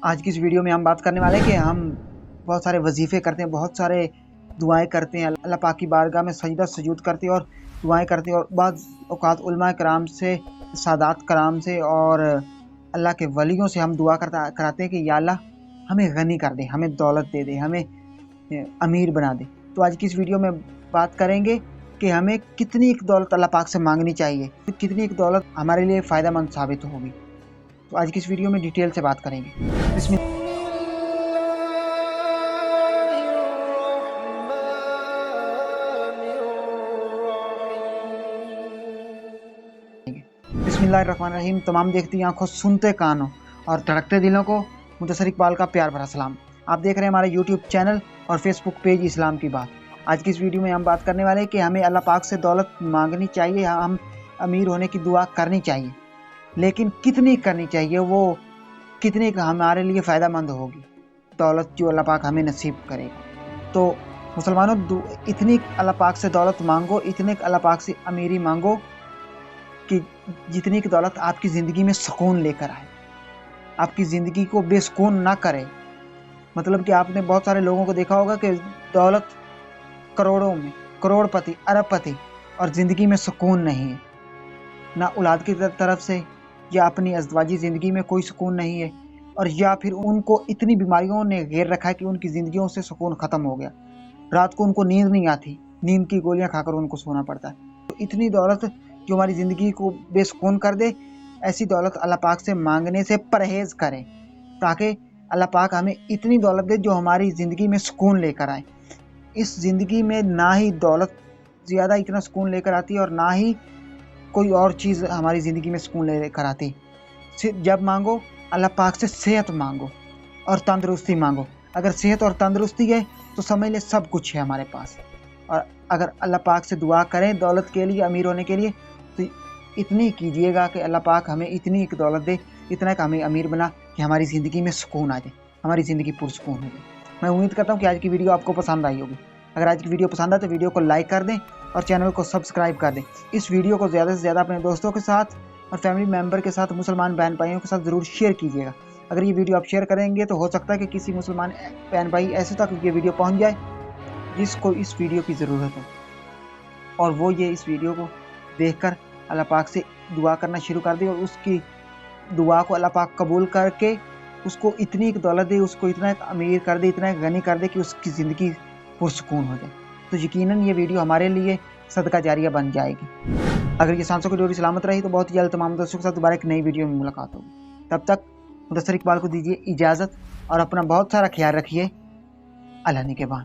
آج کی اس ویڈیو میں ہم بات کرنے والے ہیں کہ ہم بہت سارے وظیفے کرتے ہیں، بہت سارے دعائیں کرتے ہیں، اللہ پاک کی بارگاہ میں سجدہ سجود کرتے ہیں اور دعائیں کرتے ہیں، اور بعض اوقات علماء کرام سے، سادات کرام سے اور اللہ کے ولیوں سے ہم دعا کراتے ہیں کہ یا اللہ ہمیں غنی کر دے، ہمیں دولت دے دے، ہمیں امیر بنا دے۔ تو آج کی اس ویڈیو میں بات کریں گے کہ ہمیں کتنی ایک دولت اللہ پاک سے مانگنی چاہیے، کتنی ایک دولت ہمارے لیے فائدہ مند ثابت ہوگی۔ تو آج کی اس ویڈیو میں ڈیٹیل سے بات کریں گے۔ بسم اللہ الرحمن الرحیم۔ تمام دیکھتی آنکھوں، سنتے کانوں اور دھڑکتے دلوں کو منتصر اقبال کا پیار بھرا سلام۔ آپ دیکھ رہے ہیں ہمارے یوٹیوب چینل اور فیس بک پیج اسلام کی بات۔ آج کی اس ویڈیو میں ہم بات کرنے والے ہیں کہ ہمیں اللہ پاک سے دولت مانگنی چاہیے، ہم امیر ہونے کی دعا کرنی چاہیے، لیکن کتنی کرنی چاہیے، وہ کتنی ہمارے لیے فائدہ مند ہوگی دولت جو اللہ پاک ہمیں نصیب کرے گا۔ تو مسلمانوں، اتنی اللہ پاک سے دولت مانگو، اتنے اللہ پاک سے امیری مانگو کہ جتنی کی دولت آپ کی زندگی میں سکون لے کر آئے، آپ کی زندگی کو بے سکون نہ کرے۔ مطلب کہ آپ نے بہت سارے لوگوں کو دیکھا ہوگا کہ دولت کروڑوں میں، کروڑ پتی، ارب پتی، اور زندگی میں سکون نہیں ہے، نہ اولاد کی طرف سے، یا اپنی ازدواجی زندگی میں کوئی سکون نہیں ہے، اور یا پھر ان کو اتنی بیماریوں نے گھیر رکھا ہے کہ ان کی زندگیوں سے سکون ختم ہو گیا، رات کو ان کو نیند نہیں آتی، نیند کی گولیاں کھا کر ان کو سونا پڑتا ہے۔ تو اتنی دولت جو ہماری زندگی کو بے سکون کر دے، ایسی دولت اللہ پاک سے مانگنے سے پرہیز کریں، تاکہ اللہ پاک ہمیں اتنی دولت دے جو ہماری زندگی میں سکون لے کر آئے۔ اس زندگی میں نہ ہی دولت زیادہ اتنا سکون لے کر آتی ہے، اور نہ ہی کوئی اور چیز ہماری زندگی میں سکون لے کر آتی۔ جب مانگو اللہ پاک سے صحت مانگو اور تندرستی مانگو۔ اگر صحت اور تندرستی ہے تو سمجھ لے سب کچھ ہے ہمارے پاس۔ اور اگر اللہ پاک سے دعا کریں دولت کے لیے، امیر ہونے کے لیے، تو اتنی کیجئے گا کہ اللہ پاک ہمیں اتنی ایک دولت دے، اتنا کہ ہمیں امیر بنا کہ ہماری زندگی میں سکون آ جائے، ہماری زندگی پرسکون ہو جائے۔ میں امید کرتا ہوں کہ آج کی ویڈیو آپ کو پسند آئی ہوگی۔ اگر آج کی ویڈیو پسند آئے تو ویڈیو کو لائک کر دیں اور چینل کو سبسکرائب کر دیں۔ اس ویڈیو کو زیادہ سے زیادہ اپنے دوستوں کے ساتھ اور فیملی ممبر کے ساتھ، مسلمان بہن بھائیوں کے ساتھ ضرور شیئر کیجیے گا۔ اگر یہ ویڈیو آپ شیئر کریں گے تو ہو سکتا ہے کہ کسی مسلمان بہن بھائی ایسے تک یہ ویڈیو پہنچ جائے جس کو اس ویڈیو کی ضرورت ہو، اور وہ یہ اس ویڈیو کو دیکھ کر اللہ پاک سے دعا کرنا شروع کر دے، اور اس کی دعا کو اللہ پاک قبول کر کے اس کو اتنی ایک دولت دے، اس کو اتنا ایک امیر کر دے، اتنا ایک غنی کر دے کہ اس کی زندگی پرسکون ہو جائے۔ تو یقیناً یہ ویڈیو ہمارے لیے صدقہ جاریہ بن جائے گی۔ اگر یہ سانسوں کی ڈوری سلامت رہی تو بہت ہی جلد تمام دوستوں کے ساتھ دوبارہ ایک نئی ویڈیو میں ملاقات ہوگی۔ تب تک منتصر اقبال کو دیجیے اجازت، اور اپنا بہت سارا خیال رکھیے۔ اللہ نگہبان۔